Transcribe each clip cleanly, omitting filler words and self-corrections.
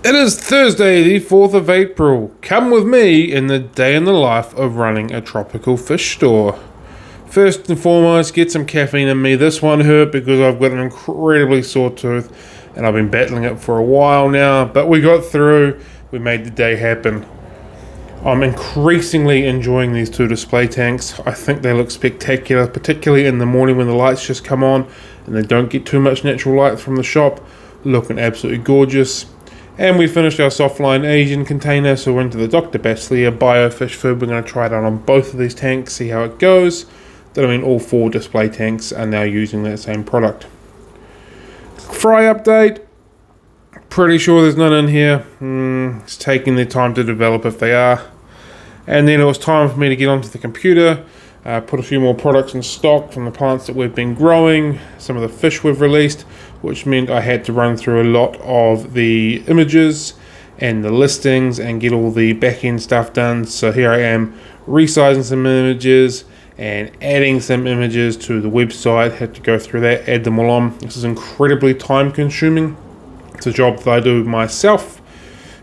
It is Thursday, the 4th of April. Come with me in the day in the life of running a tropical fish store. First and foremost, get some caffeine in me. This one hurt because I've got an incredibly sore tooth and I've been battling it for a while now, but we got through. We made the day happen. I'm increasingly enjoying these two display tanks. I think they look spectacular, particularly in the morning when the lights just come on and they don't get too much natural light from the shop. Looking absolutely gorgeous. And we finished our softline Asian container, so we're into the Dr. Baselier Biofish food. We're going to try it out on both of these tanks, see how it goes. All 4 display tanks are now using that same product. Fry update. Pretty sure there's none in here. It's taking their time to develop if they are. And then it was time for me to get onto the computer, put a few more products in stock from the plants that we've been growing, some of the fish we've released, which meant I had to run through a lot of the images and the listings and get all the back-end stuff done. So here I am resizing some images and adding some images to the website. Had to go through that, add them all on. This is incredibly time consuming. It's a job that I do myself.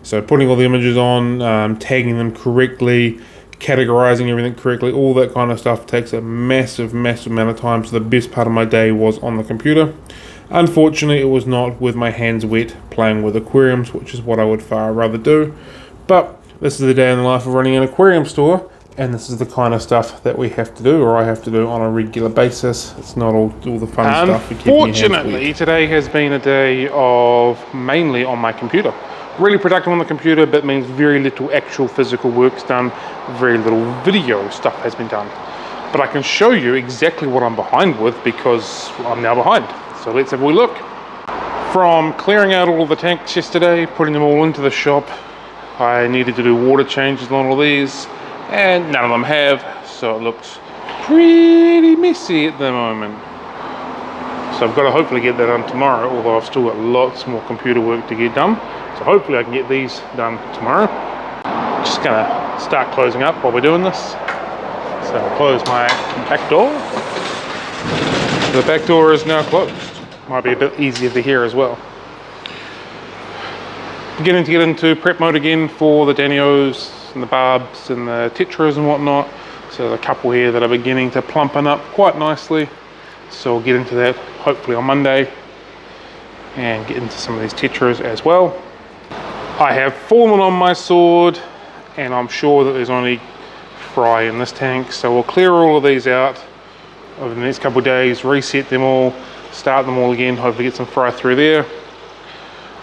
So putting all the images on, tagging them correctly, categorizing everything correctly, all that kind of stuff takes a massive amount of time. So the best part of my day was on the computer. Unfortunately, it was not with my hands wet playing with aquariums, which is what I would far rather do. But this is the day in the life of running an aquarium store, and this is the kind of stuff that we have to do, or I have to do on a regular basis. It's not all the fun stuff. Unfortunately, today has been a day of mainly on my computer. Really productive on the computer, but means very little actual physical work's done, very little video stuff has been done. But I can show you exactly what I'm behind with because I'm now behind. So let's have a wee look. From clearing out all of the tanks yesterday, putting them all into the shop, I needed to do water changes on all of these, and none of them have, so it looks pretty messy at the moment. So I've got to hopefully get that done tomorrow, although I've still got lots more computer work to get done. So hopefully I can get these done tomorrow. Just gonna start closing up while we're doing this. So I'll close my back door. The back door is now closed. Might be a bit easier to hear as well. Beginning to get into prep mode again for the Danios and the barbs and the tetras and whatnot. So there's a couple here that are beginning to plumpen up quite nicely. So we'll get into that hopefully on Monday and get into some of these tetras as well. I have fallen on my sword and I'm sure that there's only fry in this tank. So we'll clear all of these out over the next couple of days, reset them all, start them all again, hopefully get some fry through there.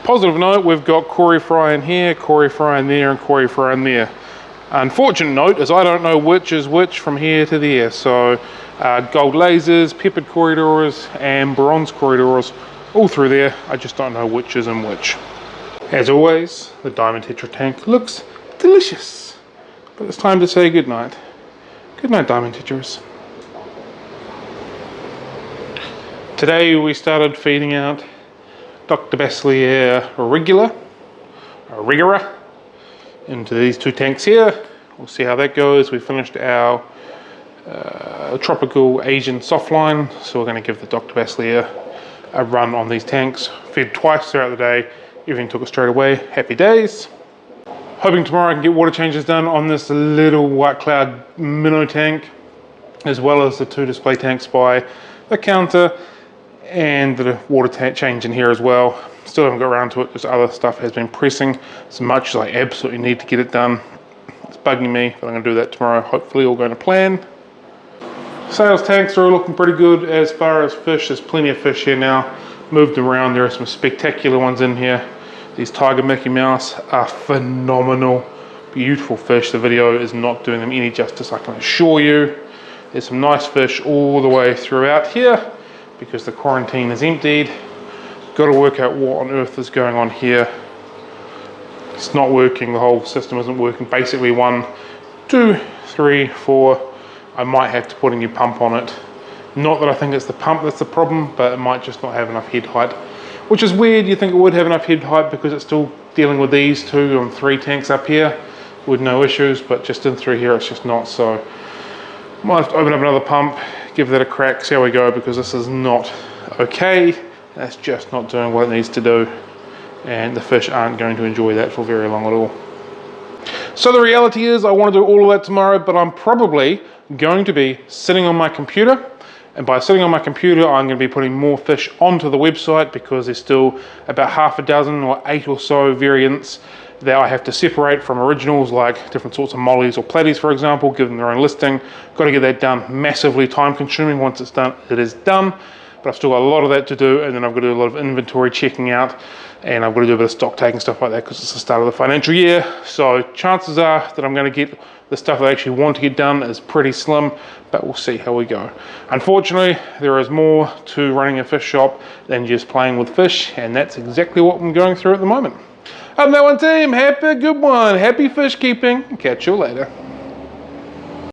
Positive note, we've got Cory fry in here, Cory fry in there, and Cory fry in there. Unfortunate note is I don't know which is which from here to there. So gold lasers, peppered corridors, and bronze corridors, all through there. I just don't know which is in which. As always, the Diamond Tetra tank looks delicious. But it's time to say goodnight. Good night, Diamond Tetras. Today we started feeding out Dr. Baselier Regula into these 2 tanks here. We'll see how that goes. We finished our tropical Asian softline, so we're going to give the Dr. Baselier a run on these tanks. Fed twice throughout the day. Everything took it straight away. Happy days. Hoping tomorrow I can get water changes done on this little White Cloud minnow tank, as well as the 2 display tanks by the counter and the water change in here as well. Still haven't got around to it because other stuff has been pressing as much as I absolutely need to get it done. It's bugging me, but I'm going to do that tomorrow. Hopefully all going to plan. Sales tanks are all looking pretty good as far as fish. There's plenty of fish here now. Moved them around. There are some spectacular ones in here. These Tiger Mickey Mouse are phenomenal. Beautiful fish. The video is not doing them any justice, I can assure you. There's some nice fish all the way throughout here because the quarantine is emptied. Got to work out what on earth is going on here. It's not working, the whole system isn't working. Basically 1, 2, 3, 4. I might have to put a new pump on it. Not that I think it's the pump that's the problem, but it might just not have enough head height. Which is weird, you think it would have enough head height because it's still dealing with these 2 on 3 tanks up here with no issues, but just in through here it's just not. So might have to open up another pump, give that a crack, see how we go, because this is not okay. That's just not doing what it needs to do. and the fish aren't going to enjoy that for very long at all. So the reality is I want to do all of that tomorrow, but I'm probably going to be sitting on my computer. And by sitting on my computer, I'm going to be putting more fish onto the website because there's still about half a dozen or 8 or so variants that I have to separate from originals, like different sorts of mollies or platies, for example, give them their own listing. Got to get that done. Massively time consuming. Once it's done, it is done. But I've still got a lot of that to do, and then I've got to do a lot of inventory checking out, and I've got to do a bit of stock taking, stuff like that, because it's the start of the financial year. So chances are that I'm going to get the stuff that I actually want to get done is pretty slim, but we'll see how we go. Unfortunately, there is more to running a fish shop than just playing with fish, and that's exactly what I'm going through at the moment. Other than that one, team, have a good one. Happy fish keeping. Catch you later.